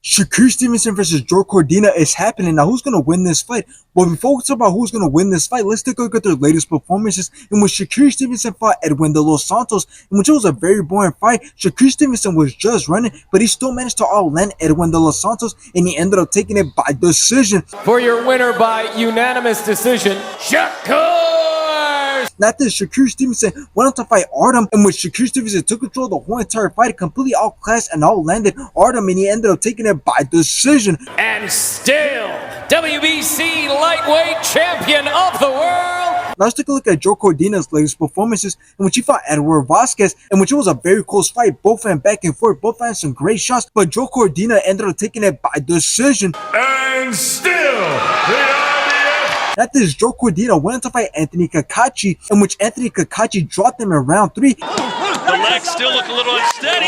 Shakur Stevenson versus Joe Cordina is happening. Now, who's going to win this fight? Well, before we talk about who's going to win this fight, let's take a look at their latest performances in which Shakur Stevenson fought Edwin de los Santos, in which it was a very boring fight. Shakur Stevenson was just running, but he still managed to outland Edwin de los Santos, and he ended up taking it by decision. For your winner by unanimous decision, Shakur! After Shakur Stevenson went on to fight Artem, in which Shakur Stevenson took control of the whole entire fight, completely outclassed and outlanded Artem, and he ended up taking it by decision. And still, WBC lightweight champion of the world! Now let's take a look at Joe Cordina's latest performances, in which he fought Edward Vasquez, in which it was a very close fight. Both went back and forth, both had some great shots, but Joe Cordina ended up taking it by decision. And still, After this, Joe Cordina went on to fight Anthony Kakachi, in which Anthony Kakachi dropped him in round 3. The legs still look a little unsteady.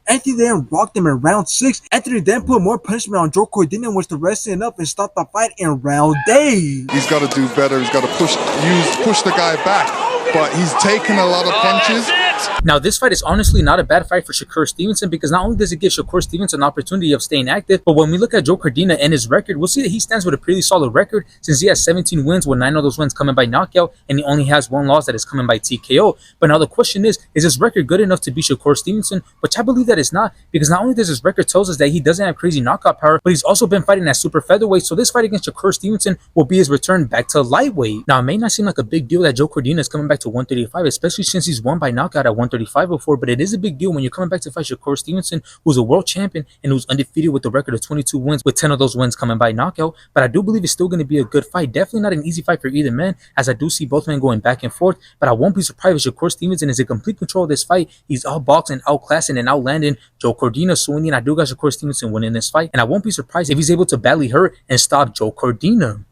Anthony then rocked him in round 6. Anthony then put more punishment on Joe Cordina, in which the rest ended up and stopped the fight in round 8. He's got to do better. He's got to push the guy back. But he's taken a lot of punches. Now, this fight is honestly not a bad fight for Shakur Stevenson, because not only does it give Shakur Stevenson an opportunity of staying active, but when we look at Joe Cordina and his record, we'll see that he stands with a pretty solid record, since he has 17 wins, with 9 of those wins coming by knockout, and he only has 1 loss that is coming by TKO. But now the question is his record good enough to beat Shakur Stevenson? Which I believe that it's not, because not only does his record tells us that he doesn't have crazy knockout power, but he's also been fighting at super featherweight, so this fight against Shakur Stevenson will be his return back to lightweight. Now, it may not seem like a big deal that Joe Cordina is coming back to 135, especially since he's won by knockout at 135 before, but it is a big deal when you're coming back to fight Shakur Stevenson, who's a world champion and who's undefeated with a record of 22 wins, with 10 of those wins coming by knockout. But I do believe it's still going to be a good fight. Definitely not an easy fight for either man, as I do see both men going back and forth, but I won't be surprised if Shakur Stevenson is in complete control of this fight. He's outboxing, outclassing, and outlanding Joe Cordina, swinging. I do got Shakur Stevenson winning this fight, and I won't be surprised if he's able to badly hurt and stop Joe Cordina.